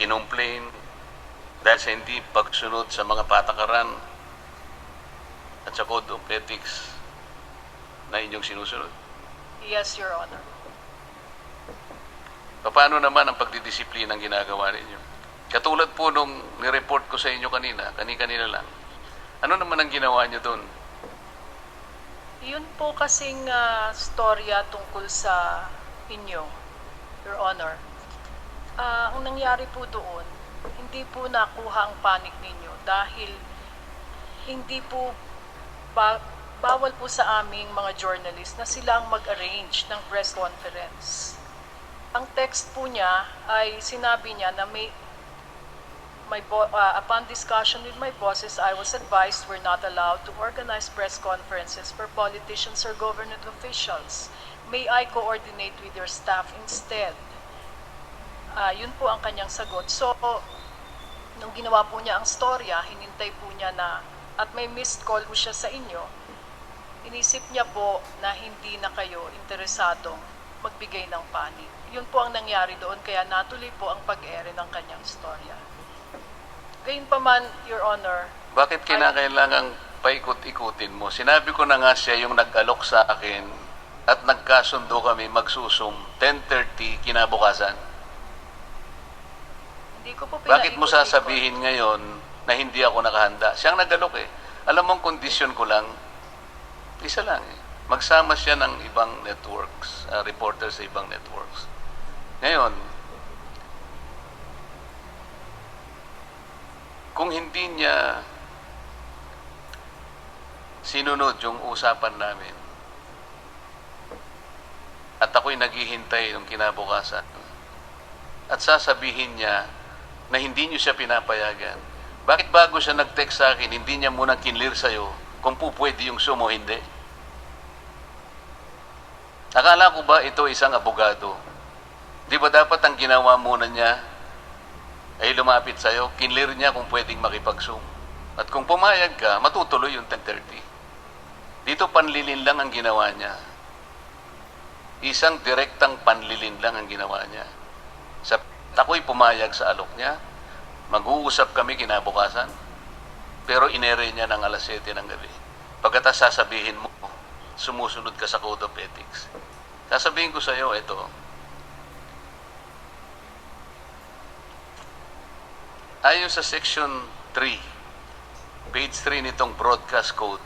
kinomplain dahil sa hindi pagsunod sa mga patakaran at sa Code of Ethics na inyong sinusunod? Yes, Your Honor. Paano naman ang pagdidisiplina ang ginagawa ninyo? Katulad po nung nireport ko sa inyo kanina, kanina lang. Ano naman ang ginawa niyo doon? Yun po kasing storya tungkol sa inyo, Your Honor. Ang nangyari po doon, hindi po nakuha ang panic ninyo dahil hindi po bawal po sa aming mga journalist na silang mag-arrange ng press conference. Ang text po niya ay sinabi niya na upon discussion with my bosses, I was advised we're not allowed to organize press conferences for politicians or government officials. May I coordinate with your staff instead? Yun po ang kanyang sagot. So, nung ginawa po niya ang storya, hinintay po niya na, at may missed call po siya sa inyo, inisip niya po na hindi na kayo interesadong magbigay ng panig. Yun po ang nangyari doon, kaya natuloy po ang pag-ere ng kanyang storya. Gayunpaman, Your Honor. Bakit kinakailangang paikot-ikutin mo? Sinabi ko na nga siya yung nag-alok sa akin at nagkasundo kami magsusum 10:30 kinabukasan. Hindi ko po Bakit mo pinaikot-ikot. sasabihin ngayon na hindi ako nakahanda? Siyang nag-alok eh. Alam mong kondisyon ko lang, isa lang eh. Magsama siya ng ibang networks, reporters sa ibang networks. Ngayon, kung hindi niya sinunod yung usapan namin at ako'y naghihintay ng kinabukasan at sasabihin niya na hindi niyo siya pinapayagan, bakit bago siya nag-text sa akin, hindi niya muna kinlear sa'yo kung pupwede yung sumo hindi? Akala ko ba ito isang abogado? Di ba dapat ang ginawa muna niya ay lumapit sa'yo, kinlear niya kung pwedeng makipag-zoom. At kung pumayag ka, matutuloy yung 10:30. Dito panlilin lang ang ginawa niya. Isang direktang panlilin lang ang ginawa niya. Sa ako'y pumayag sa alok niya, mag-uusap kami kinabukasan, pero inere niya ng alas 7 ng gabi. Pagkatapos sasabihin mo, sumusunod ka sa Code of Ethics. Sasabihin ko sa iyo, ito, ayon sa Section 3, page 3 nitong Broadcast Code,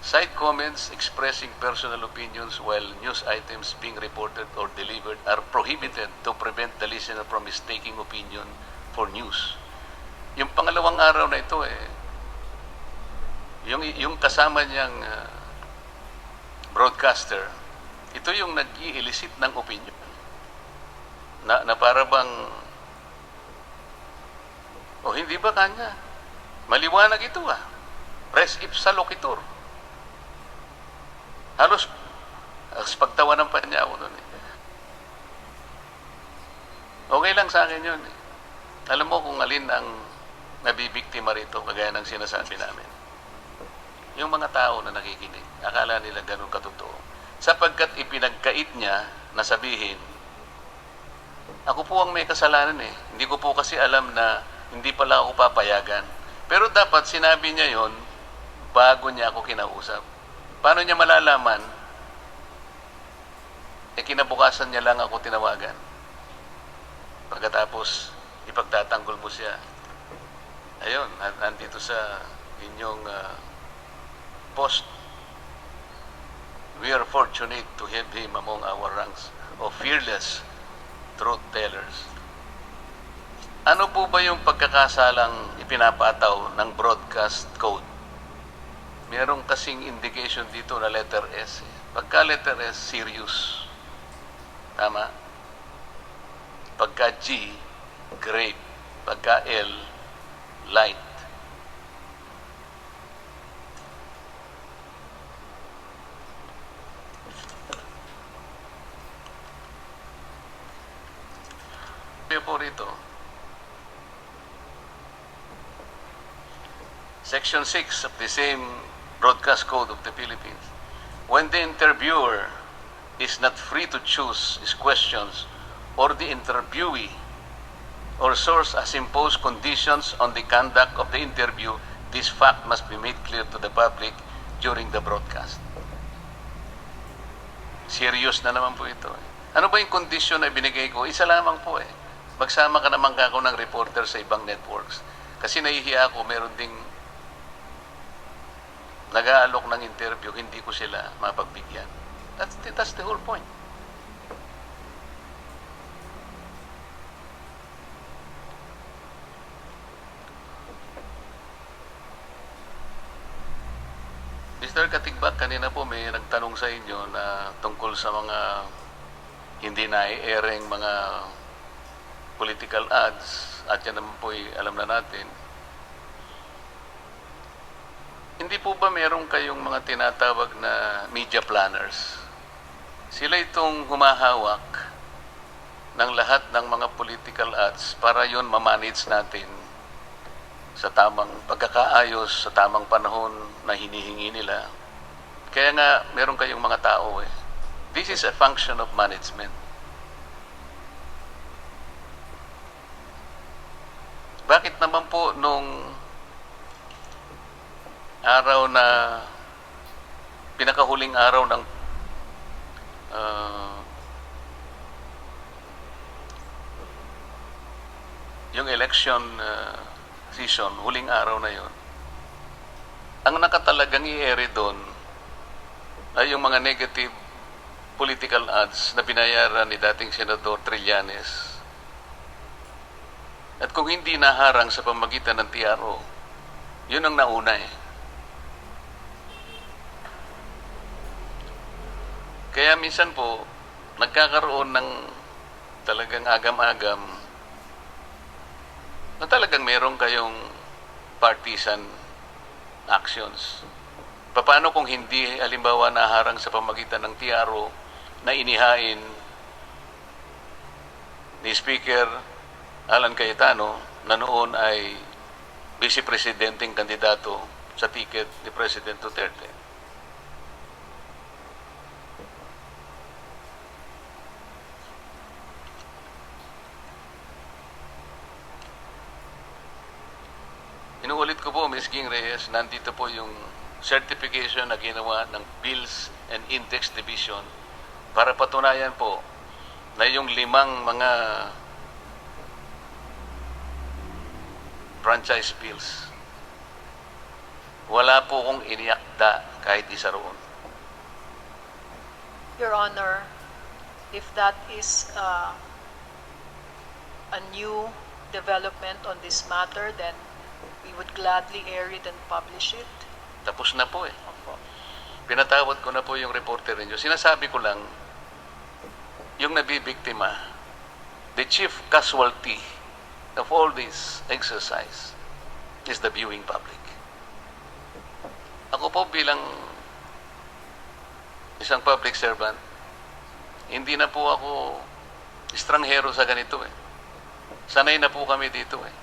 side comments expressing personal opinions while news items being reported or delivered are prohibited to prevent the listener from mistaking opinion for news. Yung pangalawang araw na ito yung kasama niyang broadcaster, ito yung nag-i-elicit ng opinion. Na para bang, hindi ba kanya? Maliwanag ito Res ipsa loquitur. Halos pagtawanan pa niya ako doon Okay lang sa akin yun Alam mo kung alin ang nabibiktima rito, kagaya ng sinasabi namin. Yung mga tao na nakikinig, akala nila ganun katotoo. Sapagkat ipinagkait niya na sabihin, ako po ang may kasalanan Hindi ko po kasi alam na hindi pala ako papayagan. Pero dapat sinabi niya yon bago niya ako kinausap. Paano niya malalaman? Kinabukasan niya lang ako tinawagan. Pagkatapos, ipagtatanggol mo siya. Ayun, nandito sa inyong post. We are fortunate to have him among our ranks of fearless truth tellers. Ano po ba yung pagkakasalang ipinapataw ng broadcast code? Merong kasing indication dito na letter S. Pagka letter S, serious. Tama? Pagka G, grave. Pagka L, light. Kaya po rito, Section 6 of the same Broadcast Code of the Philippines. When the interviewer is not free to choose his questions, or the interviewee or source has imposed conditions on the conduct of the interview, this fact must be made clear to the public during the broadcast. Serious na naman po ito. Ano ba yung kondisyon na binigay ko? Isa lamang po eh. Magsama ka naman ako ng reporter sa ibang networks. Kasi nahihiya ako, meron ding nag-aalok ng interview, hindi ko sila mapagbigyan. That's the whole point. Mr. Katigbak, kanina po may nagtanong sa inyo na tungkol sa mga hindi na-airing mga political ads, at yan naman po alam na natin. Hindi po ba meron kayong mga tinatawag na media planners? Sila itong humahawak ng lahat ng mga political ads para yon ma-manage natin sa tamang pagkakaayos, sa tamang panahon na hinihingi nila. Kaya nga, meron kayong mga tao eh. This is a function of management. Bakit naman po nung araw na pinakahuling araw ng yung election season, huling araw na yon, ang nakatalagang i-ere doon ay yung mga negative political ads na binayaran ni dating Senador Trillanes. At kung hindi naharang sa pamagitan ng TRO, yun ang nauna eh. Kaya minsan po, nagkakaroon ng talagang agam-agam na talagang meron kayong partisan actions. Paano kung hindi, halimbawa, naharang sa pamagitan ng TRO na inihain ni Speaker Alan Cayetano na noon ay Vice Presidenteng kandidato sa ticket ni President Duterte? Inuulit ko po, Ms. Ging Reyes, nandito po yung certification na ginawa ng Bills and Index Division para patunayan po na yung 5 mga franchise bills, wala po kong iniakda kahit isa roon. Your Honor, if that is a new development on this matter, then we would gladly air it and publish it. Tapos na po eh. Opo. Pinatawad ko na po yung reporter ninyo. Sinasabi ko lang, yung nabibiktima, the chief casualty of all this exercise is the viewing public. Ako po bilang isang public servant, hindi na po ako estranghero sa ganito eh. Sanay na po kami dito eh.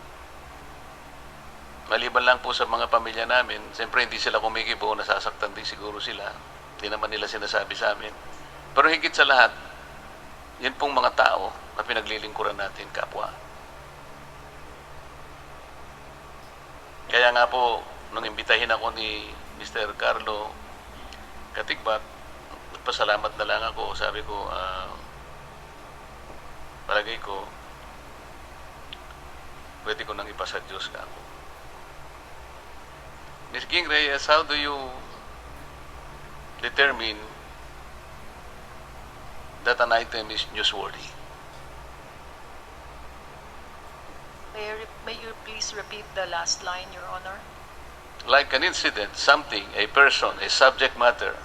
Maliban lang po sa mga pamilya namin, siyempre hindi sila kumikibo, nasasaktan din siguro sila. Hindi naman nila sinasabi sa amin. Pero higit sa lahat, yun pong mga tao na pinaglilingkuran natin, kapwa. Kaya nga po, nung imbitahin ako ni Mr. Carlo Katigbak, pasalamat na lang ako. Sabi ko, palagay ko, pwede ko nang ipasa Diyos ka ako. Ms. Ging Reyes, how do you determine that an item is newsworthy? May you please repeat the last line, Your Honor? Like an incident, something, a person, a subject matter,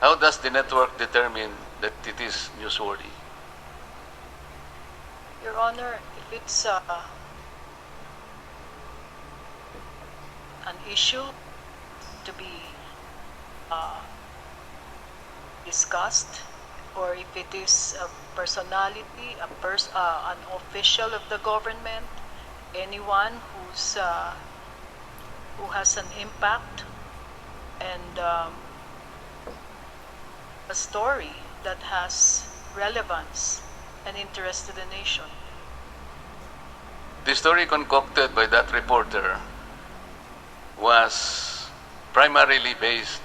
how does the network determine that it is newsworthy? Your Honor, if it's an issue to be discussed, or if it is a personality, an official of the government, anyone whose who has an impact and a story that has relevance and interest to the nation. The story concocted by that reporter was primarily based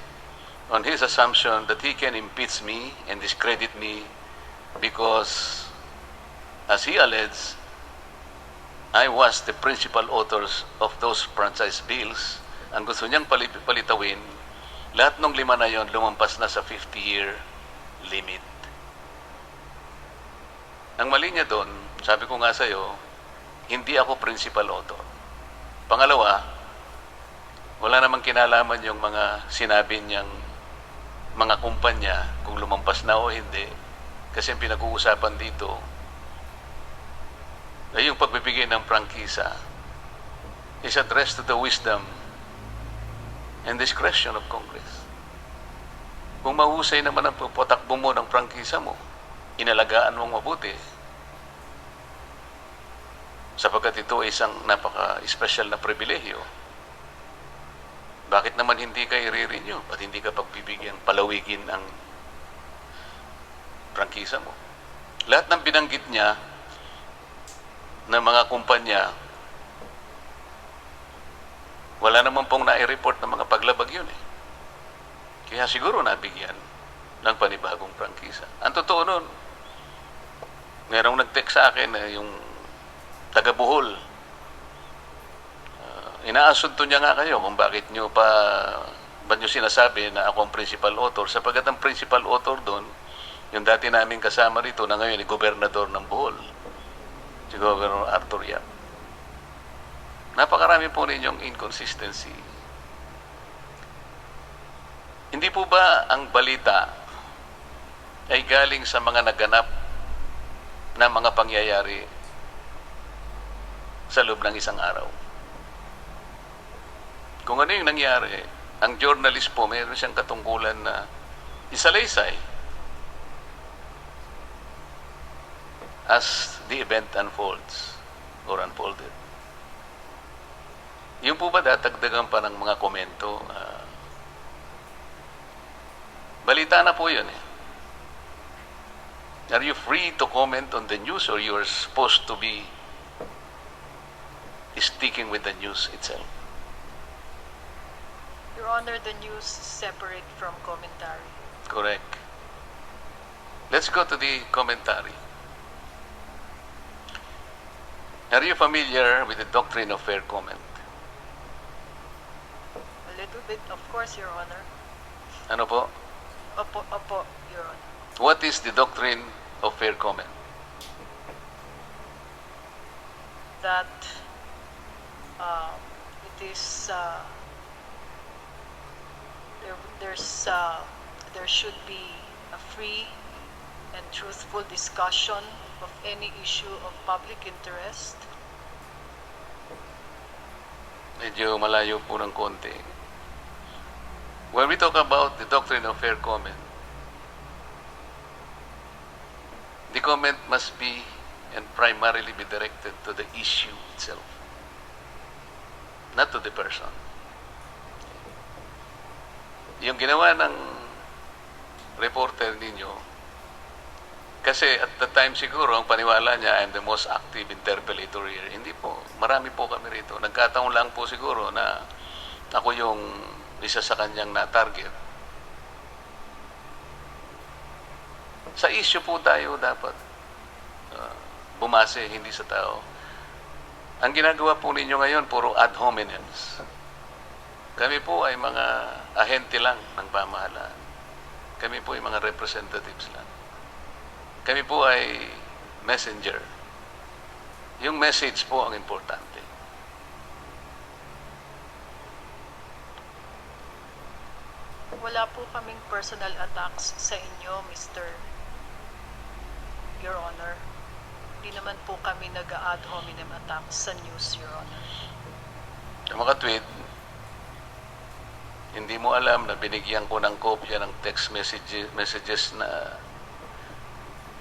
on his assumption that he can impeach me and discredit me because, as he alleged, I was the principal authors of those franchise bills. Ang gusto niyang palitawin, lahat ng 5 na yon lumampas na sa 50-year limit. Ang mali niya doon, sabi ko nga sa'yo, hindi ako principal author. Pangalawa, wala namang kinalaman yung mga sinabi niyang mga kumpanya kung lumampas na o hindi. Kasi ang pinag-uusapan dito ay yung pagbibigay ng prangkisa is addressed to the wisdom and discretion of Congress. Kung mahusay naman ang patakbo mo ng prangkisa mo, inalagaan mong mabuti, sapagkat ito ay isang napaka-special na pribilehyo, bakit naman hindi ka i-renew? At hindi ka pagbibigyang palawigin ang prangkisa mo? Lahat ng binanggit niya ng mga kumpanya, wala naman pong nai-report ng mga paglabag yun eh. Kaya siguro nabigyan ng panibagong prangkisa. Ang totoo nun, merong nag-text sa akin na yung taga Bohol, inaasunto niya nga kayo kung ba't nyo sinasabi na ako ang principal author, sapagkat ang principal author doon, yung dati naming kasama rito na ngayon ay gobernador ng Bohol, si Governor Arthur Yap. Napakarami po ninyong inconsistency. Hindi po ba ang balita ay galing sa mga naganap na mga pangyayari sa loob ng isang araw? Kung ano yung nangyari, ang journalist po, mayroon siyang katungkulan na isalaysay as the event unfolds or unfolded. Yung po ba datagdagan pa ng mga komento? Balita na po yun eh. Are you free to comment on the news or you are supposed to be sticking with the news itself? Your Honor, the news is separate from commentary. Correct. Let's go to the commentary. Are you familiar with the doctrine of fair comment? A little bit, of course, Your Honor. Ano po? Opo, Your Honor. What is the doctrine of fair comment? That it is there should be a free and truthful discussion of any issue of public interest. Medyo malayo po ng konti. When we talk about the doctrine of fair comment, the comment must be and primarily be directed to the issue itself, not to the person. Yung ginawa ng reporter ninyo, kasi at the time siguro, ang paniwala niya, I'm the most active interpellator here. Hindi po. Marami po kami rito. Nagkataon lang po siguro na ako yung isa sa kanyang na-target. Sa issue po tayo dapat bumase, hindi sa tao. Ang ginagawa po ninyo ngayon, puro ad hominems. Kami po ay mga ahente lang ng pamahalaan. Kami po ay mga representatives lang. Kami po ay messenger. Yung message po ang importante. Wala po kaming personal attacks sa inyo, Mr. Your Honor. Hindi naman po kami nag-ad hominem attacks sa news, Your Honor. Yung mga tweet, hindi mo alam na binigyan ko ng kopya ng text messages na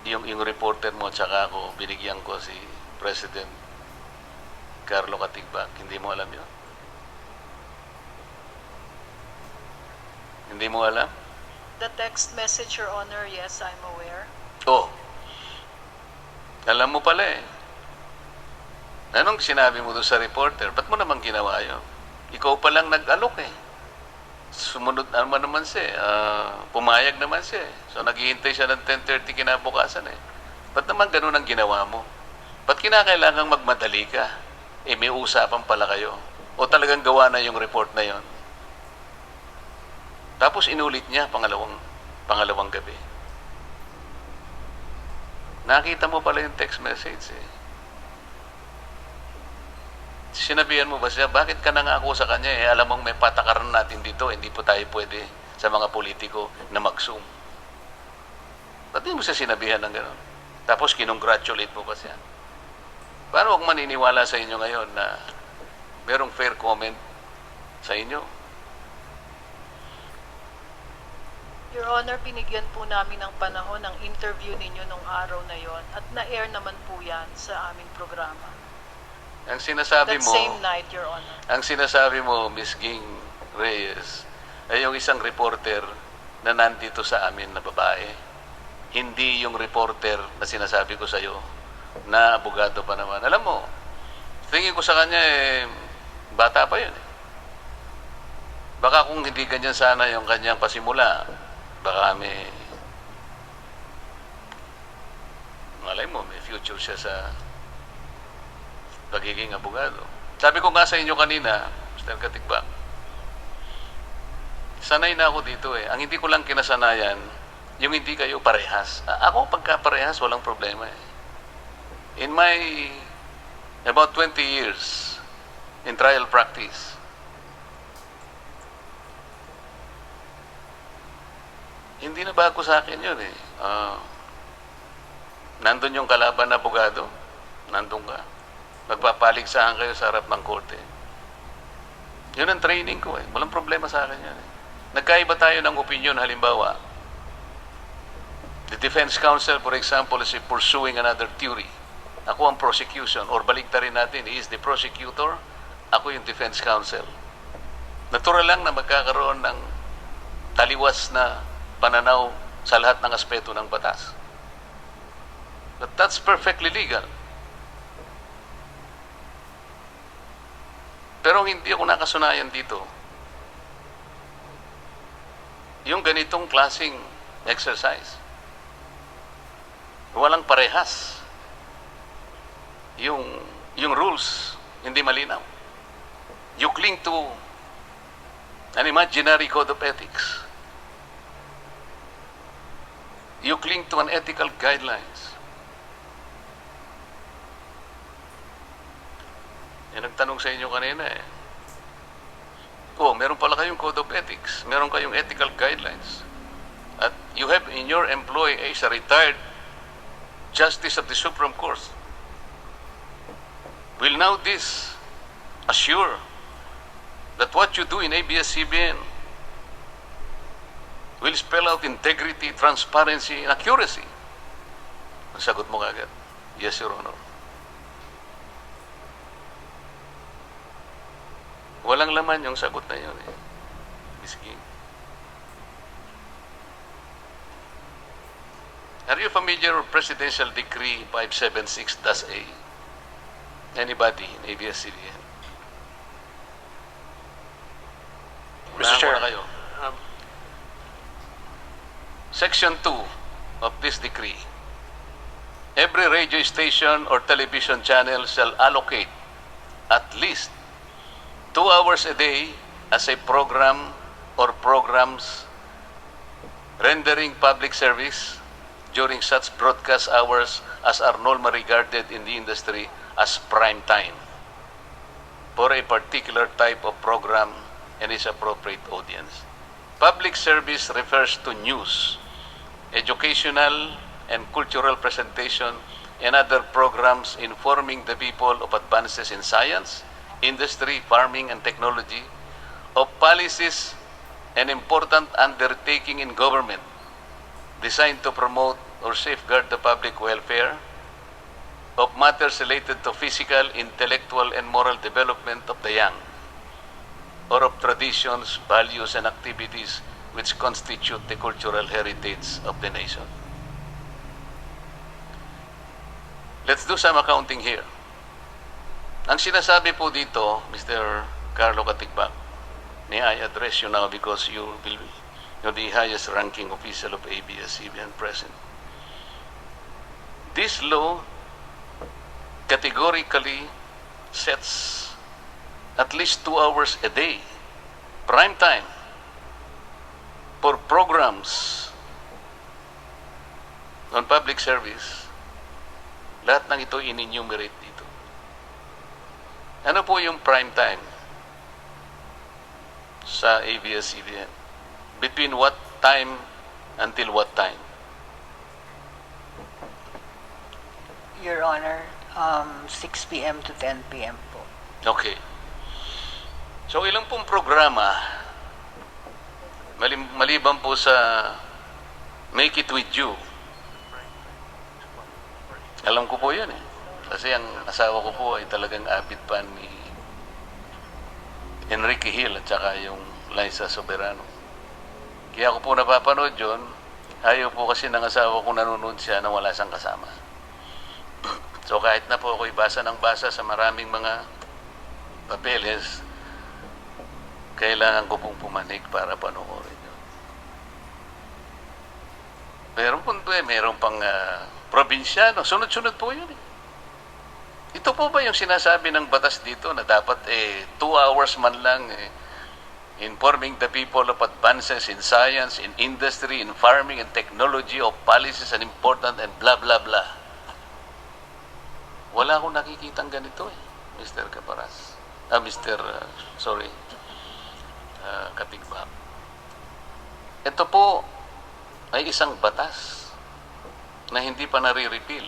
yung reporter mo tsaka ako, binigyan ko si President Carlo Katigbak. Hindi mo alam yun? Hindi mo alam? The text message, Your Honor, yes, I'm aware. Oh, alam mo pala eh. Anong sinabi mo doon sa reporter? Ba't mo naman ginawa yun? Ikaw pa lang nag-alok eh. Sumunod naman siya pumayag naman siya eh. So naghihintay siya ng 10:30 kinabukasan eh. Ba't naman ganun ang ginawa mo? Ba't kinakailangang magmadali ka? Eh may usapan pala kayo. O talagang gawa na yung report na yon. Tapos inulit niya pangalawang gabi. Nakita mo pala yung text message eh. Sinabihan mo ba siya, bakit ka nangako sa kanya eh, alam mong may patakaran natin dito, hindi po tayo pwede sa mga politiko na mag-zoom. Ba't di mo siya sinabihan ng gano'n? Tapos kinongratulate mo pa siya. Paano akong maniniwala sa inyo ngayon na merong fair comment sa inyo? Your Honor, binigyan po namin ng panahon ng interview ninyo nung araw na yon at na-air naman po yan sa aming programa. Ang sinasabi That mo, same night, Your Honor. ang sinasabi mo, Ms. Ging Reyes, ay yung isang reporter na nandito sa amin na babae. Hindi yung reporter na sinasabi ko sa iyo na abogado pa naman. Alam mo, tingin ko sa kanya eh, bata pa yun eh. Baka kung hindi ganyan sana yung kanyang pasimula, baka malay mo, may future siya sa pagiging abogado. Sabi ko nga sa inyo kanina, Mr. Katigbak, sanay na ako dito eh. Ang hindi ko lang kinasanayan, yung hindi kayo parehas. Ako pagka parehas, walang problema eh. In my about 20 years in trial practice, hindi na bago sa akin yun eh. Nandun yung kalaban na abogado, nandun ka. Magpapaligsahan kayo sa harap ng korte. Yun ang training ko eh. Walang problema sa akin yan eh. Nagkaiba tayo ng opinion, halimbawa. The defense counsel, for example, is pursuing another theory. Ako ang prosecution. Or baligtarin natin, he is the prosecutor, ako yung defense counsel. Natural lang na magkakaroon ng taliwas na pananaw sa lahat ng aspeto ng batas. But that's perfectly legal. Pero hindi ako nakasunayan dito. Yung ganitong klaseng exercise. Walang parehas. Yung rules, hindi malinaw. You cling to an imaginary code of ethics. You cling to an ethical guidelines. Nagtanong sa inyo kanina eh. Meron pala kayong code of ethics. Meron kayong ethical guidelines. At you have in your employee a retired Justice of the Supreme Court. Will now this assure that what you do in ABS-CBN will spell out integrity, transparency, and accuracy? Ang sagot mo kagad, yes, Your Honor. Walang laman yung sagot na yun eh. Ms. Ging. Are you familiar with Presidential Decree 576-A? Anybody in ABS-CBN? Mr. Chair, kayo. Section 2 of this decree. Every radio station or television channel shall allocate at least 2 hours a day as a program or programs rendering public service during such broadcast hours as are normally regarded in the industry as prime time for a particular type of program and its appropriate audience. Public service refers to news, educational and cultural presentation, and other programs informing the people of advances in science, industry, farming, and technology, of policies and important undertaking in government designed to promote or safeguard the public welfare, of matters related to physical, intellectual, and moral development of the young, or of traditions, values, and activities which constitute the cultural heritage of the nation. Let's do some accounting here. Ang sinasabi po dito, Mr. Carlo Katigbak, may I address you now because you're the highest ranking official of ABS-CBN present. This law categorically sets at least 2 hours a day, prime time, for programs on public service. Lahat ng ito in-enumerate dito. Ano po yung prime time sa ABS-CBN? Between what time until what time? Your Honor, 6 p.m. to 10 p.m. po. Okay. So ilang pong programa, maliban po sa Make It With You, alam ko po yun eh. Kasi ang asawa ko po ay talagang avid fan ni Enrique Hill at saka yung Liza Soberano. Kaya ako po napapanood yun. Ayaw po kasi ng asawa ko nanonood siya na wala siyang kasama. So kahit na po ako'y basa ng basa sa maraming mga papeles, kailangan ko pong pumanik para panoorin yun. Meron po meron pang probinsyano. Sunod-sunod po yun eh. Ito po ba yung sinasabi ng batas dito na dapat 2 hours man lang informing the people of advances in science, in industry, in farming, and technology, of policies and important and blah, blah, blah. Wala akong nakikitang ganito eh, Mr. Caparas. Katigbak. Ito po ay isang batas na hindi pa nare-repeal.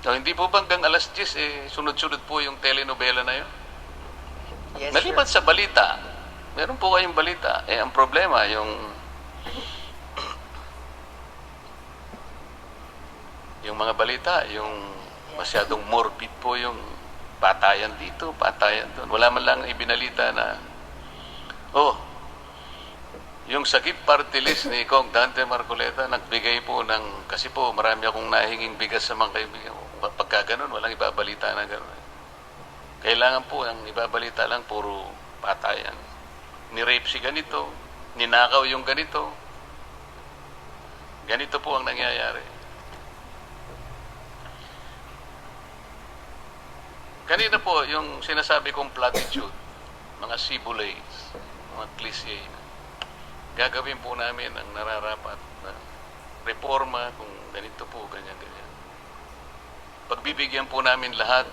So, hindi po ba hanggang alas 10, sunod-sunod po yung telenovela na yun? Yes, Maliban sir. sa balita, meron po kayong balita. Ang problema, yung mga balita, yung masyadong morbid po yung patayan dito, patayan doon. Wala man lang ibinalita na, yung sakit party list ni Kong Dante Marcoleta, nagbigay po ng, kasi po marami akong nahinging bigas sa mga kaibigan ko. Pagka ganun, walang ibabalita na ganun. Kailangan po, ang ibabalita lang, puro patayan. Ni-rape si ganito, ninakaw yung ganito. Ganito po ang nangyayari. Kanina po, yung sinasabi kong platitude, mga sibulates, mga cliche, gagawin po namin ang nararapat na reforma kung ganito po, ganyan-ganyan. Pagbibigyan po namin lahat,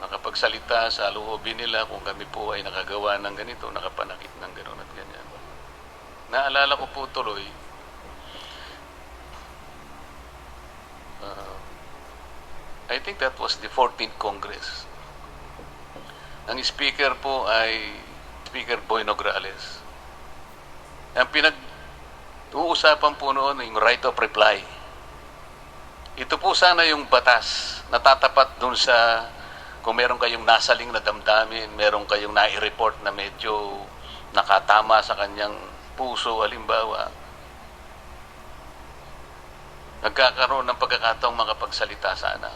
nakapagsalita sa loobin nila kung kami po ay nakagawa ng ganito, nakapanakit ng gano'n at ganyan. Naalala ko po tuloy, I think that was the 14th Congress. Ang speaker po ay Speaker Boy Nograles. Ang pinag-uusapan po noon yung right of reply. Ito po sana yung batas na tatapat dun sa kung meron kayong nasaling na damdamin, meron kayong nai-report na medyo nakatama sa kanyang puso, halimbawa, nagkakaroon ng pagkakataong makapagsalita sana.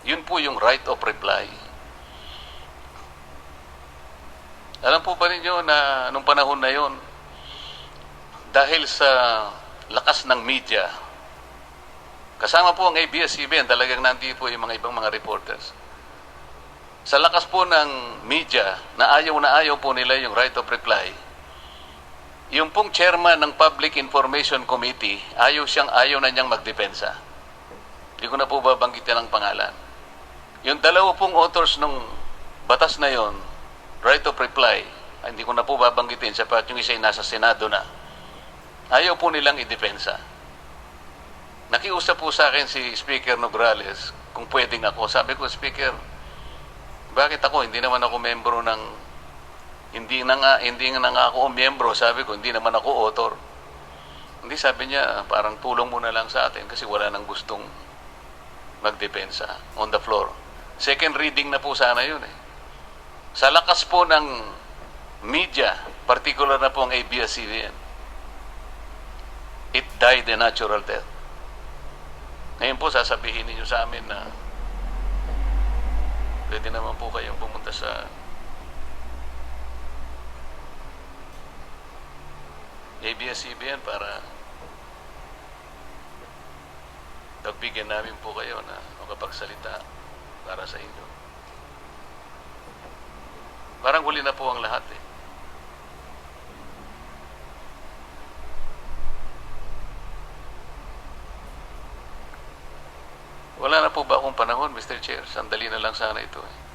Yun po yung right of reply. Alam po ba ninyo na nung panahon na yun, dahil sa lakas ng media, kasama po ang ABS-CBN, talagang nandito po yung mga ibang mga reporters. Sa lakas po ng media, na ayaw po nila yung right of reply, yung pong chairman ng Public Information Committee, ayaw na niyang magdepensa. Hindi ko na po babanggitin ang pangalan. Yung dalawa pong authors ng batas na yon, right of reply, hindi ko na po babanggitin sapat yung isa ay nasa Senado na. Ayaw po nilang idepensa. Nakiusap po sa akin si Speaker Nograles kung pwedeng ako. Sabi ko, Speaker, bakit ako? Hindi naman ako membro ng, hindi na nga ako miyembro. Sabi ko, hindi naman ako author. Hindi, sabi niya, parang tulong mo na lang sa atin kasi wala nang gustong magdepensa on the floor. Second reading na po sana yun eh. Sa lakas po ng media, particular na po ang ABS-CBN, it died a natural death. Ngayon po, sasabihin ninyo sa amin na pwede naman po kayong pumunta sa ABS-CBN para pagbigyan namin po kayo na makapagsalita para sa inyo. Parang huli na po ang lahat eh. Wala na po ba akong panahon, Mr. Chair? Sandali na lang sana ito eh.